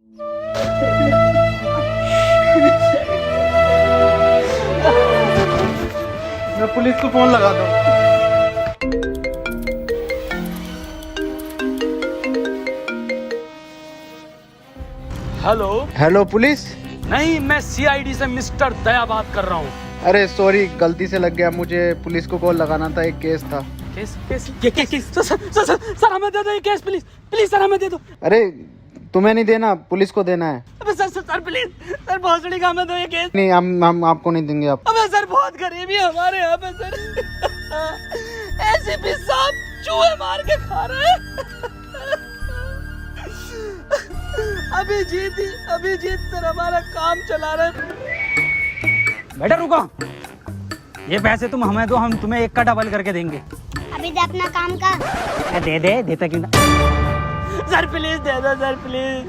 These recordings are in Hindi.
मैं पुलिस को फोन लगा दूं। हेलो। Hello police. नहीं, मैं सीआईडी से मिस्टर दया बात कर रहा हूँ। अरे सॉरी, गलती से लग गया, मुझे पुलिस को कॉल लगाना था, एक केस था। केस केस ये केस सर हमें दे दो ये केस, प्लीज प्लीज सर हमें दे दो। अरे तुम्हें नहीं देना, पुलिस को देना है। अबे सर प्लीज सर भोसड़ी का हमें दो ये केस। नहीं, हम आपको नहीं देंगे। आप अबे सर बहुत गरीबी है हमारे यहाँ पे सर। एसीपी साहब चूहे मार के खा रहे हैं। अभिजीत सर हमारा काम चला रहे। बेटा रुको, ये पैसे तुम हमें दो, हम तुम्हें एक का डबल करके देंगे। अभी दे अपना काम का। दे देता क्यों ना। सर प्लीज दे दो सर प्लीज।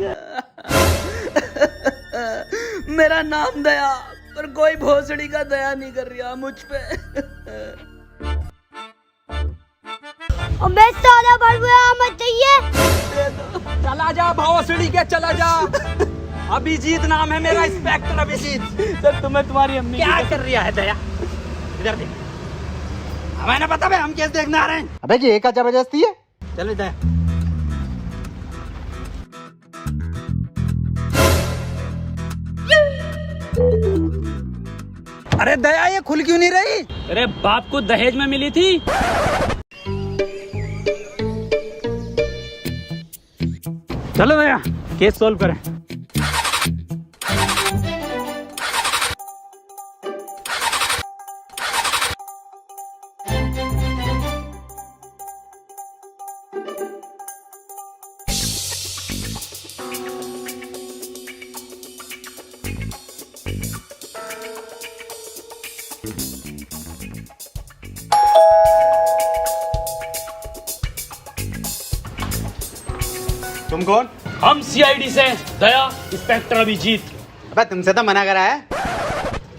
मेरा नाम दया, पर कोई भोसड़ी का दया नहीं कर रहा मुझ पे। अबे साला बड़बड़ा मत चाहिए। चला जा भोसड़ी के, चला जा। अभिजीत नाम है मेरा, इंस्पेक्टर अभिजीत। सर तुम्हें तुम्हारी अम्मी क्या कर रही है दया? इधर देख, हमें ना पता भाई, हम केस देखने आ रहे हैं। अबे जी, एक का जबरदस्ती है। चलो दया। अरे दया ये खुल क्यों नहीं रही? अरे बाप को दहेज में मिली थी। चलो दया केस सॉल्व करें। तुम कौन? हम सीआईडी से दया, इंस्पेक्टर अभिजीत। अबे तुमसे तो मना करा है।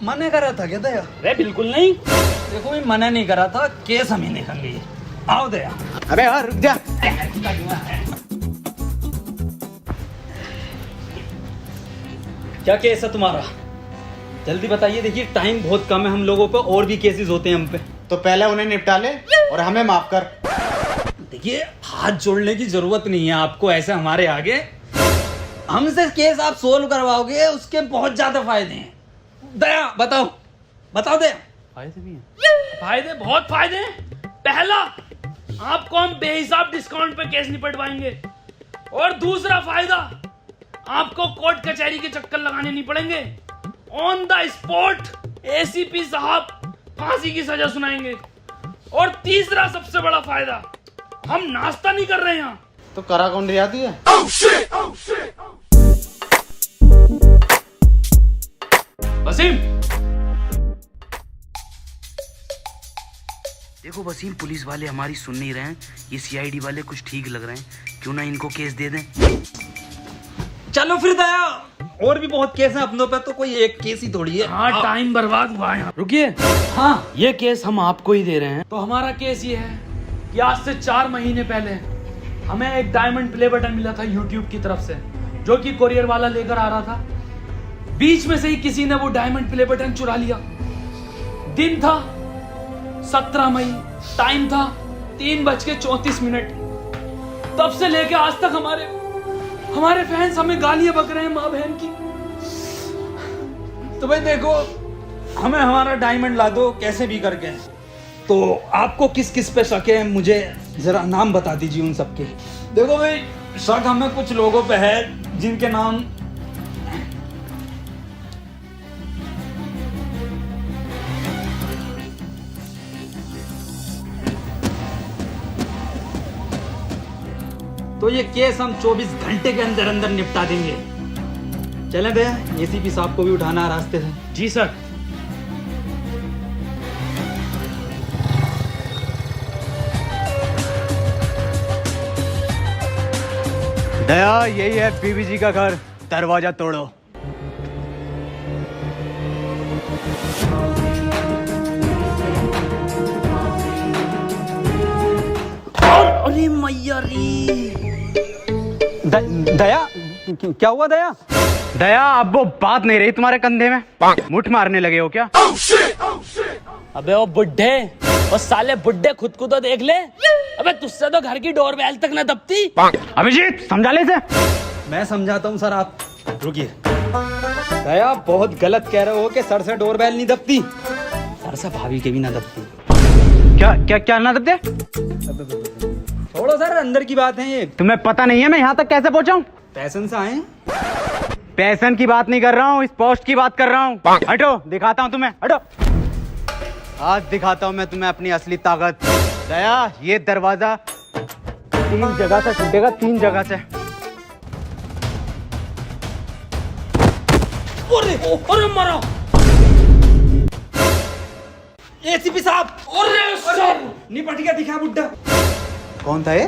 मना करा था क्या दया? अरे बिल्कुल नहीं, देखो मैं मना नहीं करा था, केस हम ही देखेंगे। आओ दया। अबे यार रुक जा। क्या केस है तुम्हारा? जल्दी बताइए, देखिए टाइम बहुत कम है हम लोगों पे, और भी केसेस होते हैं हम पे। तो पहले उन्हें निपटा ले और हमें माफ कर। देखिए हाथ जोड़ने की जरूरत नहीं है आपको, ऐसे हमारे आगे हमसे केस आप सोल्व करवाओगे, उसके बहुत ज्यादा फायदे हैं। दया बताओ, बताओ दया। फायदे भी हैं? फायदे बहुत फायदे हैं। पहला, आपको हम बेहिसाब डिस्काउंट पे केस निपटवाएंगे। और दूसरा फायदा, आपको कोर्ट कचहरी के चक्कर लगाने नहीं पड़ेंगे। ऑन द स्पॉट एसीपी साहब फांसी की सजा सुनाएंगे। और तीसरा सबसे बड़ा फायदा, हम नाश्ता नहीं कर रहे हैं यहाँ। तो करा कौन रियाती है? वसीम, देखो वसीम, पुलिस वाले हमारी सुन नहीं रहे हैं, ये सीआईडी वाले कुछ ठीक लग रहे हैं, क्यों ना इनको केस दे दें। चलो फिर दया, और भी बहुत केस हैं अपनों पे, तो कोई एक केस ही थोड़ी है। हाँ टाइम बर्बाद हुआ है। रुकिए, हाँ ये केस हम आपको ही दे रहे हैं। तो हमारा केस ये है कि आज से 4 महीने पहले हमें एक डायमंड प्ले बटन मिला था यूट्यूब की तरफ से, जो कि कोरियर वाला लेकर आ रहा था। बीच में से ही किसी ने वो डायमंड प्ले बटन चुरा लिया। दिन था 17 मई, टाइम था 3:34। तब से लेके आज तक हमारे फैंस हमें गालियां बक रहे हैं माँ बहन की। तो भाई देखो, हमें हमारा डायमंड ला दो कैसे भी करके। तो आपको किस किस पे शक है, मुझे जरा नाम बता दीजिए उन सबके। देखो भाई, शक हमें कुछ लोगों पे है जिनके नाम तो ये केस हम 24 घंटे के अंदर अंदर निपटा देंगे। चलें भैया, एसीपी साहब को भी उठाना है रास्ते से। जी सर। दया, यही है बीबी जी का घर, दरवाजा तोड़ो। अरे मैया रे। दया क्या हुआ दया? दया अब वो बात नहीं रही तुम्हारे कंधे में, मुठ मारने लगे हो क्या? अबे वो बुड्ढे, वो साले बुड्ढे खुद को तो देख ले। अबे तुझसे तो घर की डोरबेल तक न दबती। अभिजीत समझा ले इसे। मैं समझाता हूँ सर, आप रुकिए। दया बहुत गलत कह रहे हो कि सर से डोरबेल नहीं दबती, सर से भाभी के भी ना दबती। क्या क्या क्या ना दबते? छोड़ो सर, अंदर की बात है ये। तुम्हें पता नहीं है मैं यहाँ तक कैसे पहुँचा हूँ? पैशन से आए। पैसन की बात नहीं कर रहा हूँ, इस पोस्ट की बात कर रहा हूँ। हटो, दिखाता हूँ तुम्हें, हटो। आज दिखाता हूँ मैं तुम्हें अपनी असली ताकत। दया ये दरवाजा 3 जगह से टूटेगा, 3 जगह से। अरे मारा एसीपी साहब, निपट गया, दिखा बुड्ढा। कौन था ये?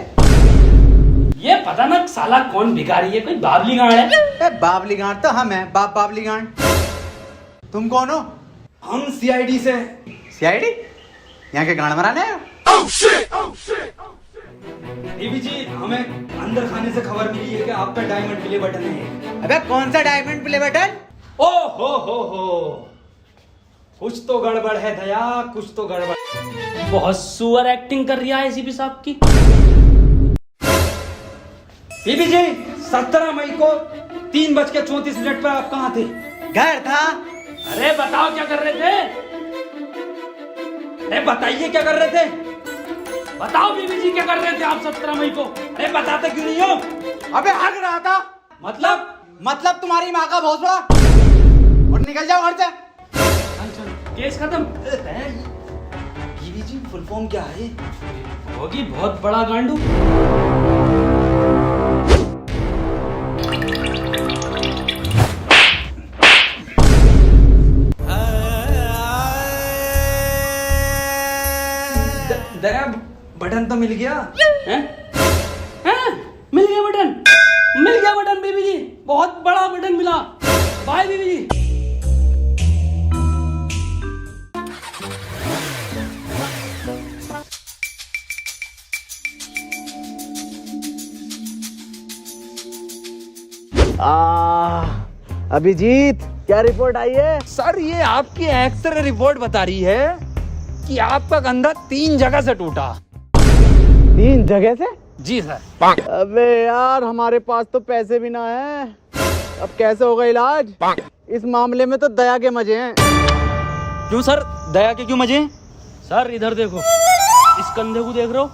ये पता ना साला कौन भिखारी है, कोई बाबली गाड़ है। बाबली गांड तो हम हैं, बाबली गांड। तुम कौन हो? हम सीआईडी से। सीआईडी? यहाँ के गांड मराने आए हो? देवी जी, हमें अंदर खाने से खबर मिली है कि आप पे डायमंड प्ले बटन है। अबे कौन सा डायमंड प्ले बटन? ओ हो, कुछ तो गड़बड़ है दया, कुछ तो गड़बड़। बहुत सुअर एक्टिंग कर रही है एसीपी साहब की। बीबी जी, 17 मई को 3:34 पर आप कहाँ थे? घर था। अरे बताओ क्या कर रहे थे? अरे बताइए क्या कर रहे थे? बताओ बीबी जी क्या कर रहे थे आप 17 मई को? अरे बताते क्यों नहीं हो? अबे हग रहा था। मतलब तुम्हारी माँ का भोसड़ा। और निकल जाओ घर से। केस खत्म। बीबी जी, फुल फॉर्म क्या है? होगी बहुत बड़ा गांडू। दया बटन तो मिल गया। हैं? हैं? मिल गया बटन, मिल गया बटन बीबी जी, बहुत बड़ा बटन मिला। बाय बीबी जी। अभिजीत क्या रिपोर्ट आई है? सर ये आपकी एक्सरे रिपोर्ट बता रही है कि आपका कंधा 3 जगह से टूटा। 3 जगह से? जी सर। अबे यार हमारे पास तो पैसे भी ना है, अब कैसे होगा इलाज? इस मामले में तो दया के मजे हैं। क्यों सर, दया के क्यों मजे? सर इधर देखो, इस कंधे को देख रहे हो?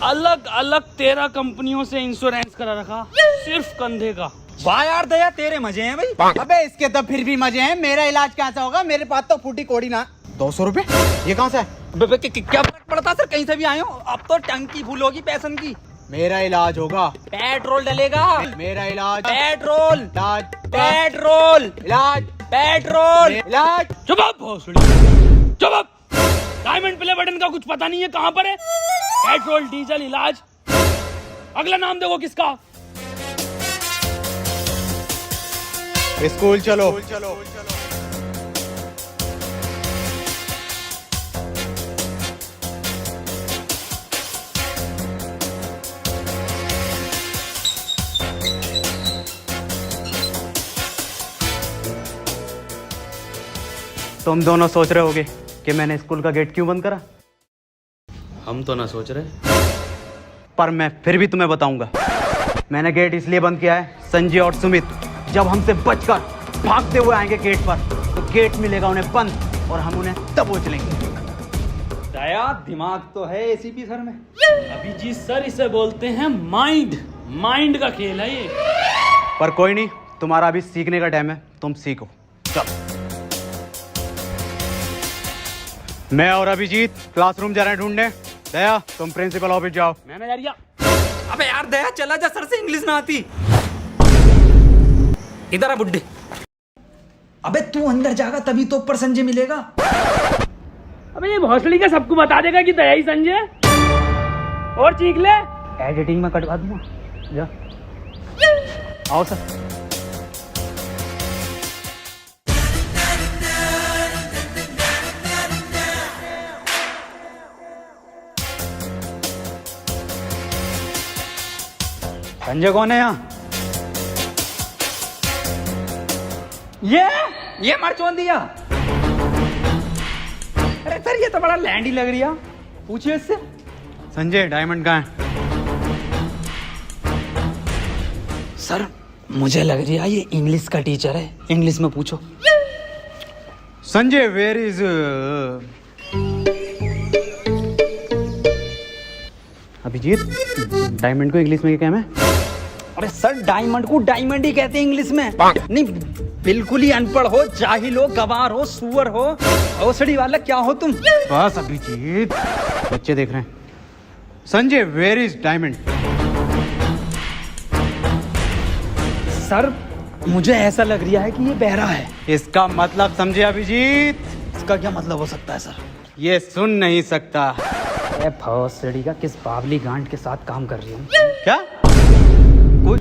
अलग अलग 13 कंपनियों से इंश्योरेंस करा रखा, सिर्फ कंधे का। वाह यार दया, तेरे मजे हैं भाई। अबे इसके तो फिर भी मजे हैं, मेरा इलाज कैसा होगा? मेरे पास तो फूटी कोड़ी ना। 200 रुपए? ये कहाँ से है? क्या फर्क पड़ता सर, कहीं से भी आए हो। अब तो टंकी फूल होगी पैसन की। मेरा इलाज होगा। पेट्रोल डलेगा। मेरा इलाज। पेट्रोल इलाज। पेट्रोल इलाज। पेट्रोल इलाज। चुप आप भोसड़ी, चुप आप। डायमंड प्ले बटन का कुछ पता नहीं है कहां पर है? पेट्रोल डीजल इलाज। अगला नाम देखो किसका? स्कूल चलो। तुम दोनों सोच रहे होगे कि मैंने स्कूल का गेट क्यों बंद करा, हम तो ना सोच रहे। पर मैं फिर भी तुम्हें बताऊंगा। मैंने गेट इसलिए बंद किया है, संजय और सुमित जब हमसे बचकर भागते हुए आएंगे गेट पर, तो गेट मिलेगा उन्हें बंद और हम उन्हें दबोच लेंगे। दया दिमाग तो है एसीपी सर में। अभिजीत सर इसे बोलते हैं माइंड, माइंड का खेल है ये। पर कोई नहीं, तुम्हारा अभी सीखने का टाइम है, तुम सीखो। चलो मैं और अभिजीत क्लासरूम जा रहे हैं ढूंढने। दया तुम प्रिंसिपल ऑफिस जाओ। मैनेजरिया। अबे यार दया चला जा, सर से इंग्लिश ना आती। इधर आ बुड्ढे। अबे तू अंदर जाएगा तभी तो ऊपर संजय मिलेगा। अबे ये भोसड़ी का सबको बता देगा कि दया ही संजय। और चीख ले। एडिटिंग में कटवा दूंगा। जा आओ सर। संजय कौन है यहाँ? ये मरचोन दिया। अरे सर ये तो बड़ा लैंड ही लग रही है, पूछिए इससे। संजय डायमंड कहाँ है? सर मुझे लग रही है ये इंग्लिश का टीचर है, इंग्लिश में पूछो। Sanjay where is Abhijit, diamond को इंग्लिश में क्या कहना है? अरे सर डायमंड को डायमंड ही कहते हैं इंग्लिश में। नहीं बिल्कुल ही अनपढ़ हो, जाहिल हो, गवार हो, सुअर हो, औसड़ी वाला क्या हो तुम? बस अभिजीत, बच्चे देख रहे हैं। Sanjay where is diamond? Sir मुझे ऐसा लग रहा है कि ये बहरा है। इसका मतलब समझे अभिजीत? इसका क्या मतलब हो सकता है सर? ये सुन नहीं सकता। भौसड़ी का किस बावली गांड के साथ काम कर रही हूँ? क्या?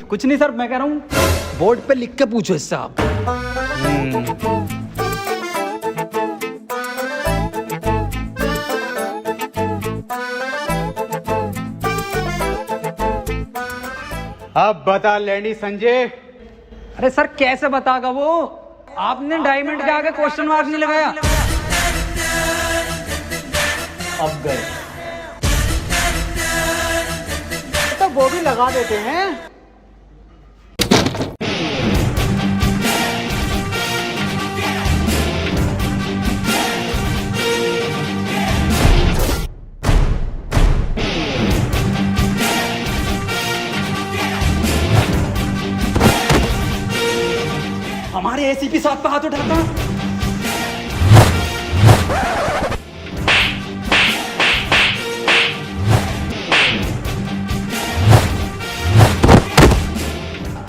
कुछ नहीं सर, मैं कह रहा हूँ बोर्ड पे लिख के पूछो इससे आप। अब बता लैंडी संजय। अरे सर कैसे बतागा वो? आपने डायमंड के आगे क्वेश्चन मार्क नहीं लगाया। अब गए तो वो भी लगा देते हैं। हमारे एसीपी साहब पे हाथ उठाता।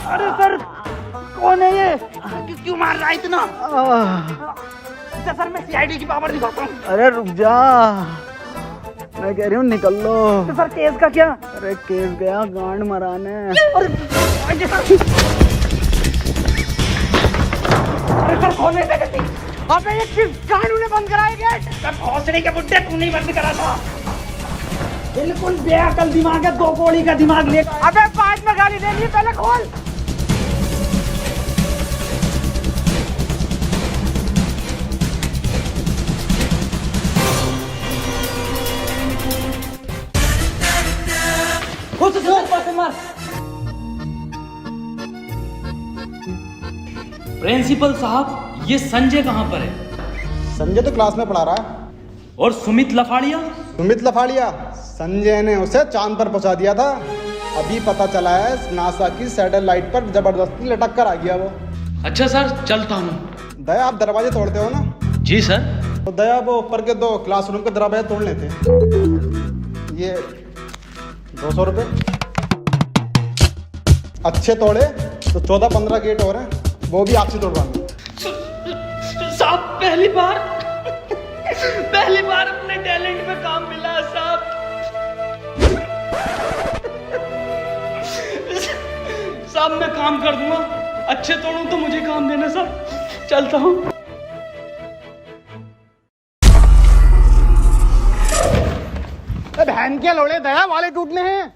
अरे सर कौन है ये? क्यों मार रहा है इतना? सर मैं सीआईडी की पावर दिखाता हूँ। अरे रुक जा, मैं कह रही हूँ निकल लो। तो सर केस का क्या? अरे केस गया गांड मराने। अरे सर खोलने से गलती। अबे ये किस गांड ने बंद कराया गेट? सर भौसड़ी के बुड्ढे तू नहीं बंद करा था। बिल्कुल बेअकल दिमाग है, 2 कौड़ी का दिमाग ले। अबे बाद में गाली देनी है, पहले खोल। प्रिंसिपल साहब, ये संजय कहाँ पर है? संजय तो क्लास में पढ़ा रहा है। और सुमित लफाड़िया? सुमित लफाड़िया, संजय ने उसे चांद पर पहुंचा दिया था। अभी पता चला है नासा की सैटेलाइट पर जबरदस्ती लटक कर आ गया वो। अच्छा सर, चलता हूँ। दया आप दरवाजे तोड़ते हो ना? जी सर। तो दया वो ऊपर के 2 क्लासरूम के दरवाजे तोड़ लेते। ये 200 रुपये अच्छे तोड़े तो 14-15 गेट और हैं, वो भी आपसे तोड़वाएंगे। साहब पहली बार अपने टैलेंट पे काम मिला साहब। साहब मैं काम कर दूंगा, अच्छे तोड़ूं तो मुझे काम देना साहब। चलता हूँ। बहन के लोड़े दया वाले टूटने हैं।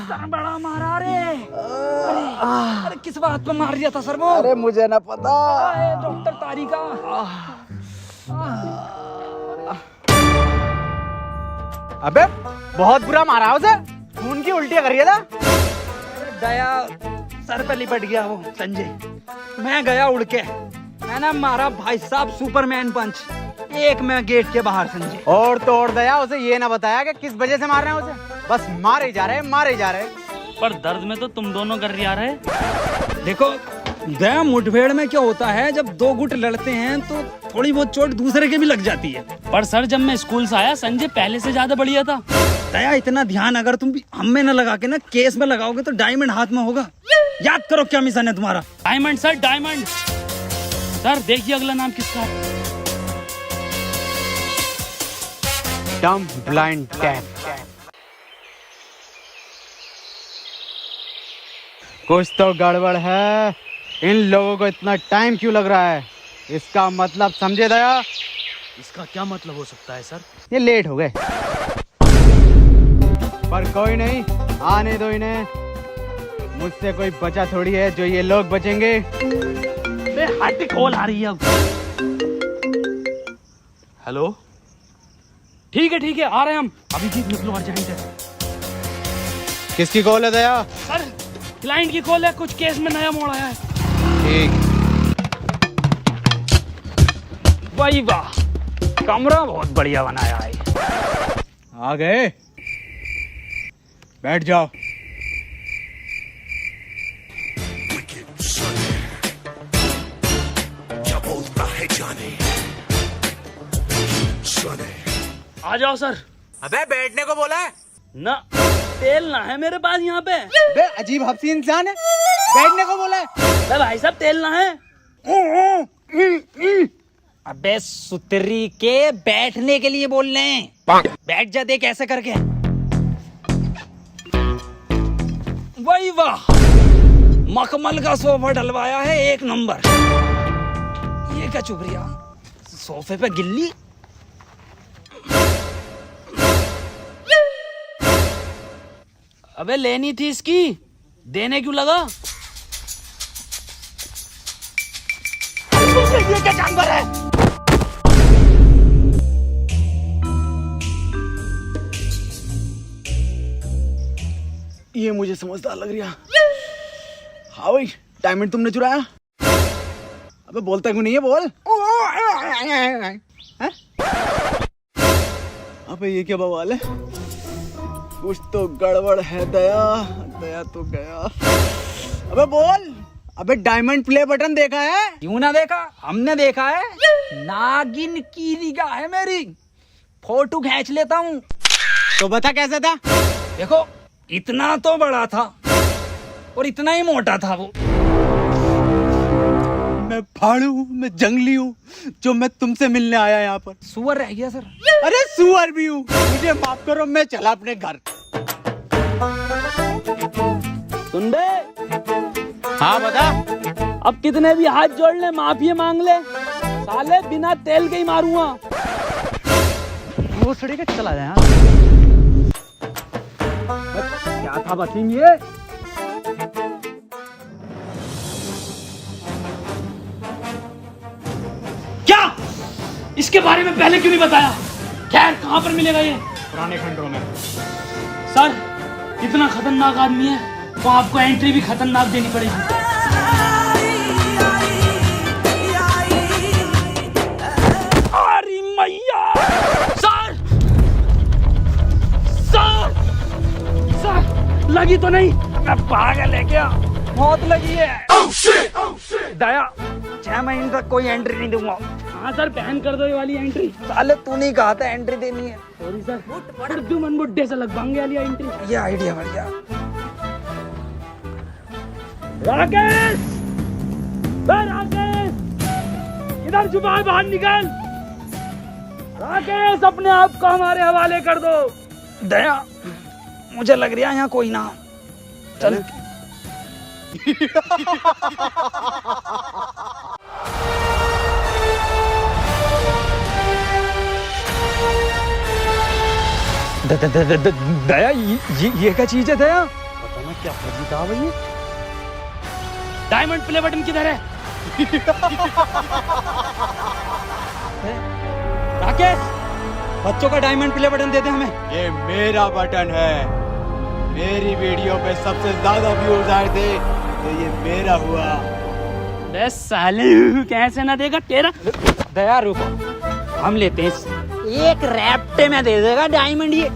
सर बड़ा मारा रे। अरे किस बात पे मार दिया था सर वो? अरे मुझे ना पता। डॉक्टर तारिका। अबे बहुत बुरा मारा है उसे, खून की उल्टियां कर रही था। दया सर पे लिपट गया वो संजय। मैं गया उड़ के, मैंने मारा भाई साहब सुपरमैन पंच, एक में गेट के बाहर संजय। और तो और दया उसे ये ना बताया कि किस वजह से मार रहे हैं उसे, बस मारे जा रहे हैं, मारे जा रहे हैं। पर दर्द में तो तुम दोनों कर रहे। देखो दया, मुठभेड़ में क्या होता है, जब 2 गुट लड़ते हैं तो थोड़ी बहुत चोट दूसरे के भी लग जाती है। पर सर जब मैं स्कूल से आया, संजय पहले से ज्यादा बढ़िया था। दया इतना ध्यान अगर तुम भी हम में न लगा के ना केस में लगाओगे तो डायमंड हाथ में होगा। याद करो क्या मिशन है तुम्हारा। Diamond sir, diamond. सर देखिए अगला नाम किसका है। डम ब्लाइंड कैट। कुछ तो गड़बड़ है, इन लोगों को इतना टाइम क्यों लग रहा है? इसका मतलब समझे दया? इसका क्या मतलब हो सकता है सर? ये लेट हो गए, पर कोई नहीं, आने दो इन्हें। मुझसे कोई बचा थोड़ी है जो ये लोग बचेंगे। बे हट, कॉल आ रही है अब। हेलो, ठीक है आ रहे हैं हम। अभिजीत निकलो, अर्जेंट है। किसकी कॉल है दया? सर क्लाइंट की कॉल है, कुछ केस में नया मोड़ आया है। ठीक। वाह वाह, कमरा बहुत बढ़िया बनाया है। आ गए, बैठ जाओ। आ जाओ सर। अबे बैठने को बोला है ना, तेल ना है मेरे पास यहाँ पे। बे अजीब हफ्सी इंसान है, बैठने को बोला है। अबे भाई साहब तेल ना है। अबे सुतरी के बैठने के लिए बोल रहे हैं। बैठ जा, देख ऐसे करके। वही वाह, मखमल का सोफा डलवाया है, एक नंबर। ये क्या चुप रही, सोफे पे गिल्ली। अबे लेनी थी इसकी, देने क्यों लगा? ये क्या जानवर है? ये मुझे समझदार लग रहा। हाँ भाई, डायमंड तुमने चुराया? अबे बोलता क्यों नहीं है, बोल। हैं? अबे ये क्या बवाल है? कुछ तो गड़बड़ है दया। दया तो गया। अबे बोल। अबे डायमंड प्ले बटन देखा है? क्यों ना देखा, हमने देखा है। नागिन की निगाह है मेरी, फोटो खींच लेता हूँ। तो बता कैसा था? देखो, इतना तो बड़ा था और इतना ही मोटा था वो। मैं फाड़ू हूँ, मैं जंगली हूँ, जो मैं तुमसे मिलने आया यहाँ पर। सुअर रह गया सर। अरे सुअर भी हूँ, मुझे माफ करो, मैं चला अपने घर। सुन बे, हाँ बता। अब कितने भी हाथ जोड़ ले, माफी मांग ले, साले बिना तेल के ही मारूंगा। वो सड़े के चला जाए। क्या था वसीम ये? क्या इसके बारे में पहले क्यों नहीं बताया? खैर, कहां पर मिलेगा ये? पुराने खंडों में। सर इतना खतरनाक आदमी है तो आपको एंट्री भी खतरनाक देनी पड़ेगी। अरे मैया, सर सर सर, लगी तो नहीं? मैं पागल है क्या? मौत लगी है। दया, 6 महीने तक कोई एंट्री नहीं दूंगा। हाँ सर, बैन कर दो ये वाली एंट्री। साले तू नहीं कहा था एंट्री देनी है। सॉरी सर, उर्दू मन बुड्ढे से लगवाएंगे वाली एंट्री। ये आइडिया बढ़िया। राकेश, राकेश, इधर छुपा है, बाहर निकल। राकेश, अपने आप को हमारे हवाले कर दो। दया, मुझे लग रहा है यहाँ कोई ना। चल। दया, ये क्या चीज है दया? पता ना क्या फर्जी था भाई। डायमंड प्ले बटन किधर है? राकेश, बच्चों का डायमंड प्ले बटन दे दे हमें। ये मेरा बटन है। मेरी वीडियो पे सबसे ज्यादा व्यूज आए थे तो ये मेरा हुआ। बे साले, कैसे ना देगा तेरा? दया रुको, हम लेते हैं। एक रैप्टे में दे देगा डायमंड ये।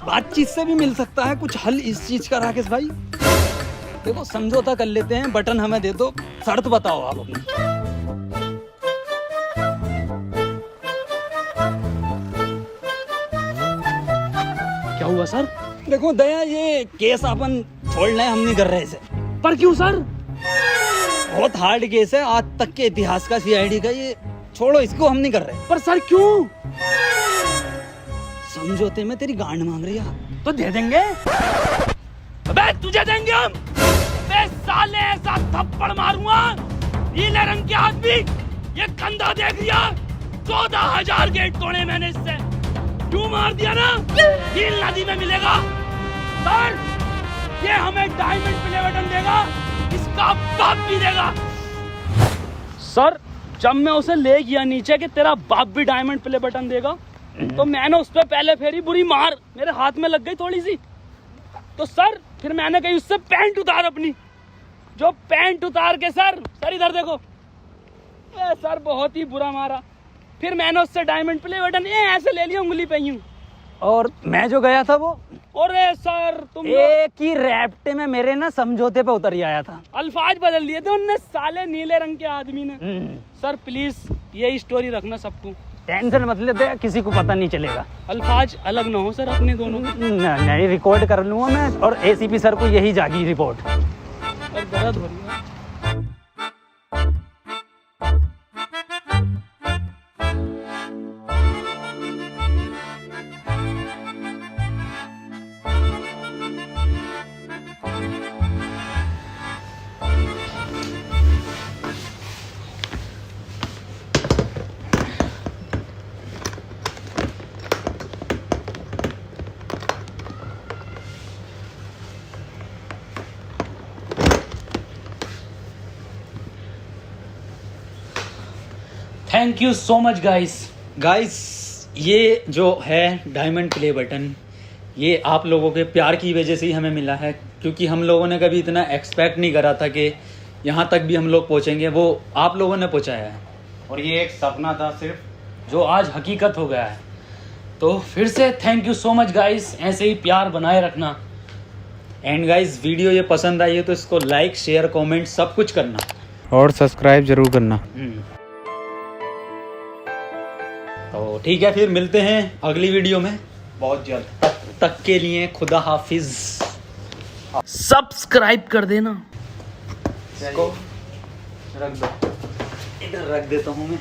बातचीत से भी मिल सकता है कुछ हल इस चीज का। राकेश भाई देखो, समझौता कर लेते हैं, बटन हमें दे दो, शर्त बताओ आप अपनी। क्या हुआ सर? देखो दया, ये केस अपन छोड़ रहे हैं, हम नहीं कर रहे इसे। पर क्यों सर? बहुत हार्ड केस है, आज तक के इतिहास का सीआईडी का। ये छोड़ो, इसको हम नहीं कर रहे। पर सर क्यों? समझौते में तेरी गांड मांग रही है तो दे देंगे। अबे तुझे देंगे हम। अबे साले, ऐसा थप्पड़ मारूंगा, नीले रंग के आदमी, ये कंधा देख लिया? 14,000 गेट तोड़े मैंने इससे। क्यों मार दिया ना, नील नदी में मिलेगा। सर ये हमें डायमंड प्ले बटन देगा, इसका बाप भी देगा। सर जब मैं उसे ले गया नीचे कि तेरा बाप भी डायमंड प्ले बटन देगा, तो मैंने उस पर पहले फेरी बुरी मार मेरे हाथ में लग गई थोड़ी सी। तो सर फिर मैंने कही उससे पैंट उतार अपनी, जो पैंट उतार के सर इधर देखो, सर बहुत ही बुरा मारा। फिर मैंने उससे डायमंड प्ले बटन ऐसे ले लिया उंगली पे यूं। और मैं जो गया था वो अरे सर तुम एक ही रैप्टे में मेरे ना समझौते पे उतर ही आया था। अल्फाज बदल दिए थे उनने, साले नीले रंग के आदमी ने। सर प्लीज यही स्टोरी रखना सबको, टेंशन मत लेते, किसी को पता नहीं चलेगा। अल्फाज अलग ना हो सर अपने दोनों। नहीं रिकॉर्ड कर लूंगा मैं, और एसीपी सर को यही जागी रिपोर्ट। और दर्द हो रही है। Thank you so much guys, ये जो है डायमंड प्ले बटन, ये आप लोगों के प्यार की वजह से ही हमें मिला है, क्योंकि हम लोगों ने कभी इतना एक्सपेक्ट नहीं करा था कि यहाँ तक भी हम लोग पहुँचेंगे। वो आप लोगों ने पहुँचाया है, और ये एक सपना था सिर्फ, जो आज हकीकत हो गया है। तो फिर से thank you so much guys, ऐसे ही प्यार बनाए रखना। एंड गाइस वीडियो ये पसंद आई है तो इसको लाइक शेयर कमेंट सब कुछ करना, और सब्सक्राइब जरूर करना। तो ठीक है, फिर मिलते हैं अगली वीडियो में बहुत जल्द। तब तक के लिए खुदा हाफिज। सब्सक्राइब कर देना। इसको रख दो, इधर रख देता हूँ मैं।